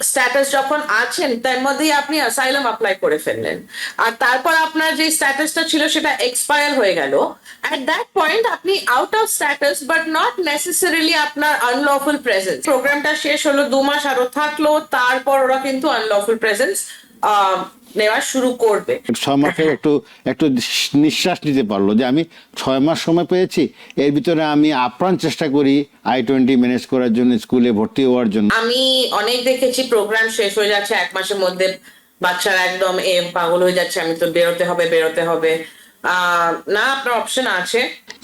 Status যখন আছেন তার মধ্যেই আপনি অ্যাসাইলাম অ্যাপ্লাই করে ফেললেন, আর তারপর আপনার যে স্ট্যাটাসটা ছিল সেটা এক্সপায়ার হয়ে গেল, অ্যাট দ্যাট পয়েন্ট আপনি out of status but not necessarily আপনার আনলফুল প্রেজেন্স। প্রোগ্রামটা শেষ হলো, 2 মাস আরো থাকলো, তারপর ওরা কিন্তু আনলফুল প্রেজেন্স নেওয়া শুরু করবে। 6 মাসের একটু একটু নিঃশ্বাস নিতে পারলো যে আমি 6 মাস সময় পেয়েছি, এর ভিতরে আমি আপ্রাণ চেষ্টা করি I-20 ম্যানেজ করার জন্য, স্কুলে ভর্তি হওয়ার জন্য। আমি অনেক দেখেছি প্রোগ্রাম শেষ হয়ে যাচ্ছে 1 মাসের মধ্যে, বাচ্চারা একদম পাগল হয়ে যাচ্ছে, আমি তো বেরোতে হবে বেরোতে হবে। না, আপনার অপশন আছে।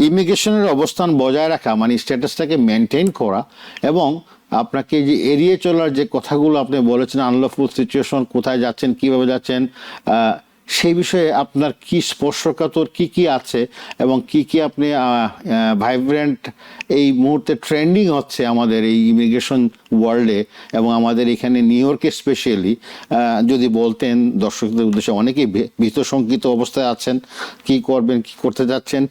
ইমিগ্রেশনের অবস্থান বজায় রাখা মানে স্ট্যাটাসটাকে মেনটেন করা, এবং আপনাকে যে এড়িয়ে চলার যে কথাগুলো আপনি বলেছেন, আনলফুল সিচুয়েশন, কোথায় যাচ্ছেন, কিভাবে যাচ্ছেন, সেই বিষয়ে আপনার কি স্পর্শকাতর কি কি আছে এবং কি কি আপনি ভাইব্রেন্ট এই মুহূর্তে ট্রেন্ডিং হচ্ছে আমাদের এই ইমিগ্রেশন ওয়ার্ল্ডে এবং আমাদের এখানে নিউ ইয়র্কে স্পেশালি, যদি বলতেন দর্শকদের উদ্দেশ্যে, অনেকেই ভীত শঙ্কিত অবস্থায় আছেন, কি করবেন, কি করতে যাচ্ছেন,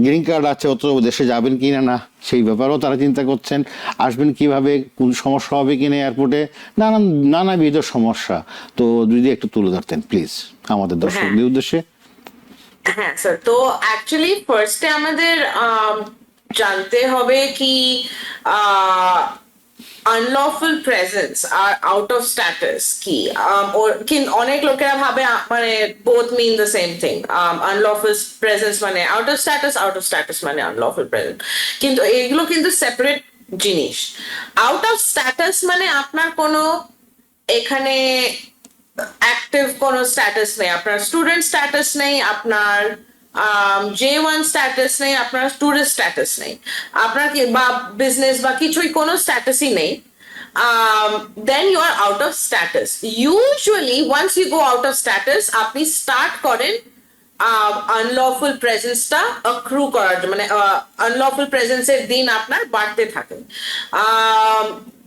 গ্রিন কার্ড আছে অত দেশে যাবেন কি না সেই ব্যাপারেও তারা চিন্তা করছেন, আসবেন কিভাবে, কোন সমস্যা হবে কিনা এয়ারপোর্টে, নানাবিধ সমস্যা। তো যদি একটু তুলে ধরতেন প্লিজ আমাদের দর্শকদের উদ্দেশ্যে। হ্যাঁ স্যার, তো অ্যাকচুয়ালি ফার্স্টে আমাদের জানতে হবে কি আনলফুল প্রেজেন্স আর আউট অফ স্ট্যাটাস কি। অনেক লোকেরা ভাবে মানে both mean the same thing. Unlawful presence মানে out of status, out of status মানে আনলফুল প্রেজেন্স, কিন্তু এগুলো কিন্তু সেপারেট জিনিস। আউট অফ স্ট্যাটাস মানে আপনার কোনো এখানে অ্যাক্টিভ কোনো স্ট্যাটাস নেই, আপনার স্টুডেন্ট স্ট্যাটাস নেই, আপনার J1 স্ট্যাটাস নেই, আপনার টুরিস্ট স্ট্যাটাস নেই, আপনার কি বা বিজনেস বা কিছুই কোনো স্ট্যাটাসই নেই, then you are out of status. Usually once you go out of status আপনি স্টার্ট করেন আনলফুল প্রেজেন্সটা অ্যাক্রু করার, মানে আনলফুল প্রেজেন্সের দিন আপনার বাড়তে থাকে।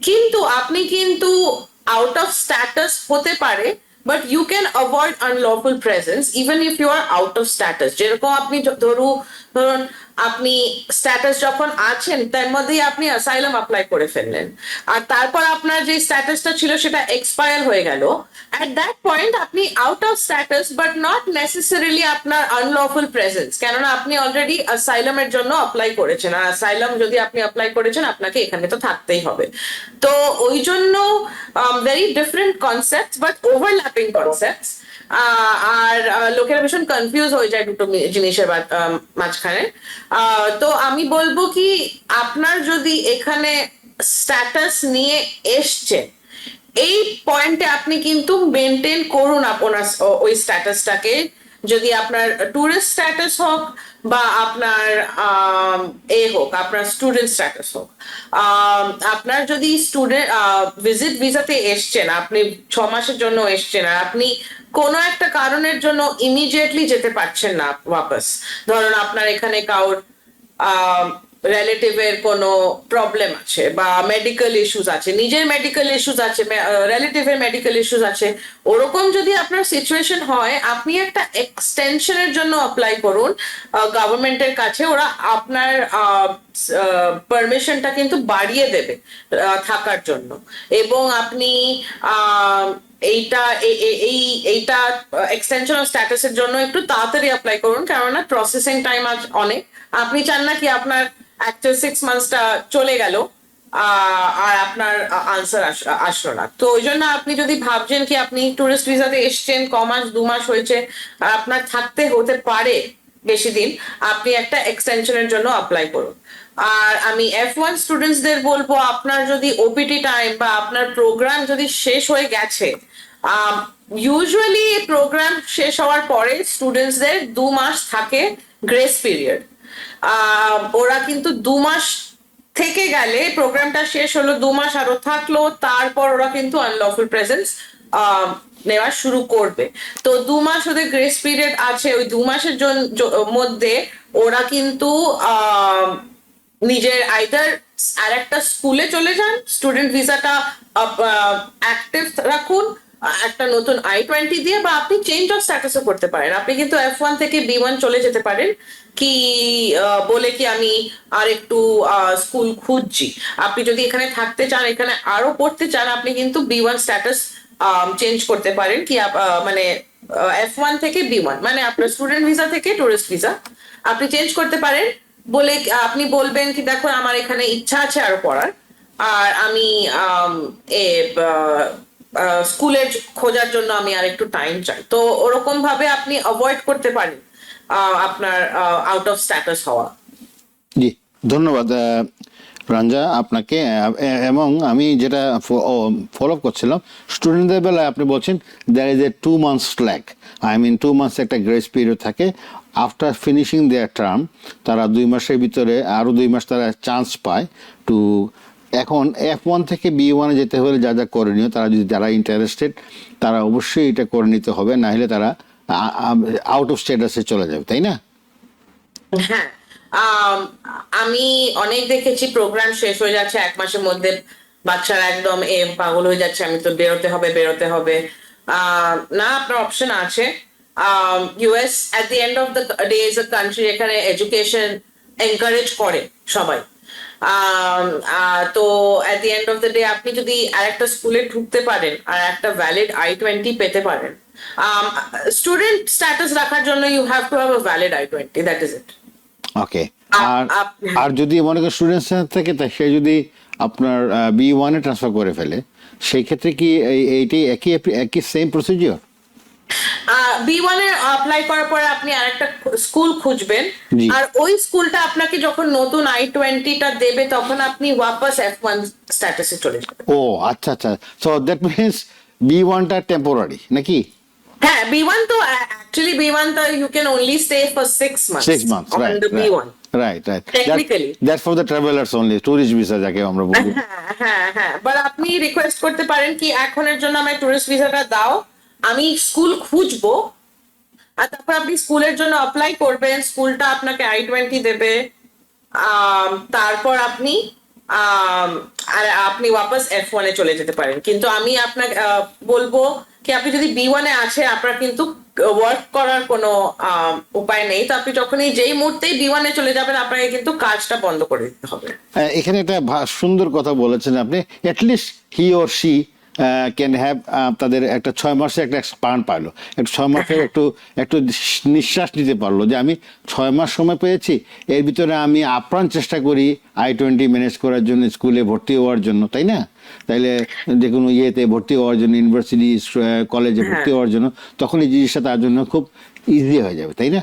কিন্তু আপনি কিন্তু আউট অফ স্ট্যাটাস হতে পারে, but you can avoid unlawful presence even if you are out of status. যেরকম আপনি ধরুন আপনি স্ট্যাটাস যখন আছেন তার মধ্যেই আপনি অ্যাসাইলাম অ্যাপ্লাই করে ফেললেন, আর তারপর আপনার যে স্ট্যাটাসটা ছিল সেটা এক্সপায়ার হয়ে গেল, অ্যাট দ্যাট পয়েন্ট আপনি out of status but not necessarily আপনার আনলফুল প্রেজেন্স, কেননা আপনি অলরেডি অ্যাসাইলামের জন্য অ্যাপ্লাই করেছেন, আর অ্যাসাইলাম যদি আপনি অ্যাপ্লাই করেছেন আপনাকে এখানে তো থাকতেই হবে। তো ওই জন্য very different concepts but overlapping concepts, আর লোকেরা ভীষণ কনফিউজ হয়ে যায় দুটো জিনিসের মাঝখানে। তো আমি বলবো কি, আপনার যদি এখানে স্ট্যাটাস নিয়ে এসছে, এই পয়েন্টে আপনি কিন্তু মেনটেন করুন আপনার ওই স্ট্যাটাসটাকে, যদি আপনার টুরিস্ট স্ট্যাটাস হোক বা আপনার হোক, আপনার স্টুডেন্ট স্ট্যাটাস হোক। আপনার যদি স্টুডেন্ট ভিজিট ভিসাতে এসছেন, আপনি 6 মাসের জন্য এসছেন, আর আপনি কোনো একটা কারণের জন্য ইমিডিয়েটলি যেতে পারছেন না ওয়াপস, ধরুন আপনার এখানে কারোর রিলেটিভের কোনো প্রবলেম আছে বা মেডিকেল ইস্যুস আছে, নিজের মেডিকেল ইস্যুস আছে, রিলেটিভের মেডিকেল ইস্যুস আছে, ওরকম যদি আপনার সিচুয়েশন হয়, আপনি একটা এক্সটেনশনের জন্য অ্যাপ্লাই করুন গভর্নমেন্টের কাছে। ওরা আপনার পারমিশনটা কিন্তু বাড়িয়ে দেবে থাকার জন্য, এবং আপনি এইটা এইটা এক্সটেনশন অফ স্ট্যাটাসের জন্য একটু তাড়াতাড়ি অ্যাপ্লাই করুন, কেননা প্রসেসিং টাইম আজ অনেক। আপনি চান না কি আপনার অ্যাকচুয়াল 6 মান্থসটা চলে গেল আর আপনার আনসার আসলো না। তো ওই জন্য আপনি যদি ভাবছেন কি আপনি টুরিস্ট ভিসাতে এসছেন, 1 মাস 2 মাস হয়েছে আর আপনার থাকতে হতে পারে বেশি দিন, আপনি একটা এক্সটেনশনের জন্য অ্যাপ্লাই করুন। আর আমি F1 স্টুডেন্টসদের বলবো, আপনার যদি ওপিটি টাইম বা আপনার প্রোগ্রাম যদি শেষ হয়ে গেছে, ইউজুয়ালি প্রোগ্রাম শেষ হওয়ার পরে স্টুডেন্টসদের 2 মাস থাকে গ্রেস পিরিয়ড। ওরা কিন্তু 2 মাস থেকে গেলে, প্রোগ্রামটা শেষ হলো, 2 মাস আরো থাকলো, তারপর ওরা কিন্তু আনলফুল প্রেজেন্স নেওয়া শুরু করবে। তো 2 মাস ওদের গ্রেস পিরিয়ড আছে, ওই 2 মাসের মধ্যে ওরা কিন্তু নিজের আইদার আর একটা স্কুলে চলে যান, স্টুডেন্ট ভিসাটা অ্যাক্টিভ রাখুন, একটা নতুন I-20 দিয়ে, বা আপনি চেঞ্জ অফ স্ট্যাটাসও করতে পারেন। আপনি কিন্তু F1 থেকে B1 চলে যেতে পারেন, কি বলে কি আমি আর একটু স্কুল খুঁজছি। আপনি যদি এখানে থাকতে চান, এখানে আরো পড়তে চান, আপনি কিন্তু B1 স্ট্যাটাস চেঞ্জ করতে পারেন, কি মানে F1 থেকে B1, মানে আপনার স্টুডেন্ট ভিসা থেকে টুরিস্ট ভিসা আপনি চেঞ্জ করতে পারেন। বলে আপনি বলবেন কি দেখুন আমার এখানে ইচ্ছা আছে আরো পড়ার, আর আমি স্কুলের খোঁজার জন্য আমি আর একটু টাইম চাই। তো ওরকম ভাবে আপনি অ্যাভয়েড করতে পারেন আপনার আউট অফ স্ট্যাটাস হওয়া। জি, ধন্যবাদ রঞ্জা আপনাকে। এবং আমি যেটা ফলো আপ করছিলাম, স্টুডেন্টদের বেলায় আপনি বলছেন there is a 2 months slack, I mean 2 months একটা গ্রেস পিরিয়ড থাকে। আফটার ফিনিশিং দেয়ার টার্ম তারা 2 মাসের ভিতরে আরও 2 মাস তারা চান্স পায় টু। এখন F1 থেকে B1 যেতে হলে যা যা করণীয়, তারা যদি যারা ইন্টারেস্টেড তারা অবশ্যই এটা করে নিতে হবে, না হলে তারা আউট অফ স্ট্যাটাসে চলে যাবে, তাই না? হ্যাঁ, আমি অনেক দেখেছি প্রোগ্রাম শেষ হয়ে যাচ্ছে 1 মাসের মধ্যে, বাচ্চারা একদম পাগল হয়ে যাচ্ছে, আমি তো বেরোতে হবে বেরোতে হবে। না, আপনার অপশন আছে। US at the end of the day is a country যেখানে এডুকেশন এনকারেজ করে সবাই। তো at the end of the day আপনি যদি আরেকটা স্কুলে ঢুকতে পারেন আর একটা ভ্যালিড I-20 পেতে পারেন, স্টুডেন্ট স্ট্যাটাস রাখার জন্য you have to have a valid I-20, that is it. Okay. আর যদি মনে করেন স্টুডেন্ট থেকে সে যদি আপনার B1 ট্রান্সফার করে ফেলে, সেই ক্ষেত্রে কি এইটাই একই সেম প্রসিজিওর? B1 এর অ্যাপ্লাই করার পরে আপনি আরেকটা স্কুল খুঁজবেন, জি। আর ওই স্কুলটা আপনাকে যখন নতুন I-20 টা দেবে তখন আপনি ওয়াপস F1 স্ট্যাটাসে চলে যাবেন। ও আচ্ছা আচ্ছা, সো দ্যাট মিনস B1 টা টেম্পোরারি নাকি? হ্যাঁ, B1 তো অ্যাকচুয়ালি B1 তো you can only stay for 6 months 6 months, on right, the B1. right. Technically. That's for the travelers only, tourist visa যাকে আমরা বলি। হ্যাঁ, বাট আপনি রিকোয়েস্ট করতে পারেন কি এখনের জন্য আমার টুরিস্ট ভিসাটা দাও, আমি স্কুল খুঁজবো, আর তারপর আপনি স্কুলের জন্য অ্যাপ্লাই করবেন, স্কুলটা আপনাকে I-20 দেবে, তারপর আপনি আর আপনি ওয়াপস F1 এ চলে যেতে পারেন। কিন্তু আমি আপনাকে বলবো কি আপনি যদি B1 এ আছে, আপনার কিন্তু ওয়ার্ক করার কোনো উপায় নেই। তো আপনি যখনই যেই মুহূর্তেই B1 এ চলে যাবেন, আপনাকে কিন্তু কাজটা বন্ধ করে দিতে হবে। এখানে একটা সুন্দর কথা বলেছেন আপনি, at least he or she can have, তাদের একটা 6 মাসের একটা স্পান পাইলো, একটু 6 মাসের একটু নিঃশ্বাস নিতে পারলো যে আমি 6 মাস সময় পেয়েছি, এর ভিতরে আমি আপ্রাণ চেষ্টা করি I-20 ম্যানেজ করার জন্য, স্কুলে ভর্তি হওয়ার জন্য, তাই না? তাইলে যে কোনো ইয়েতে ভর্তি হওয়ার জন্য, ইউনিভার্সিটি কলেজে ভর্তি হওয়ার জন্য, তখন এই জিনিসটা তার জন্য খুব ইজি হয়ে যাবে, তাই না?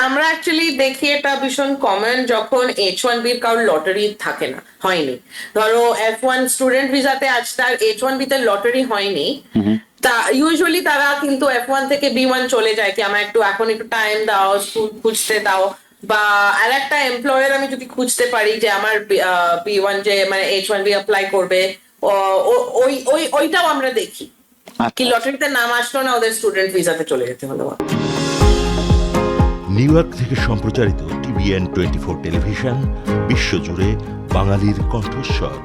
আমরা অ্যাকচুয়ালি দেখি এটা ভীষণ কমন যখন H1B কারোর লটারি থাকে না, হয়নি। ধরো F1 স্টুডেন্ট ভিসাতে আজ তার H1B তে লটারি হয়নি, তা ইউজুয়ালি তারা কিন্তু F1 থেকে B1 চলে যায়, কি আমার এখন একটু টাইম দাও, স্কুল খুঁজতে দাও, বা আর একটা এমপ্লয়ার আমি যদি খুঁজতে পারি যে আমার B1 যে মানে H1B অ্যাপ্লাই করবে, ওইটাও আমরা দেখি কি লটারিতে নাম আসলো না, ওদের স্টুডেন্ট ভিসাতে চলে যেতে হলো। নিউ ইয়র্ক থেকে সম্প্রচারিত TVN 24 টেলিভিশন, বিশ্বজুড়ে বাঙালির কণ্ঠস্বর।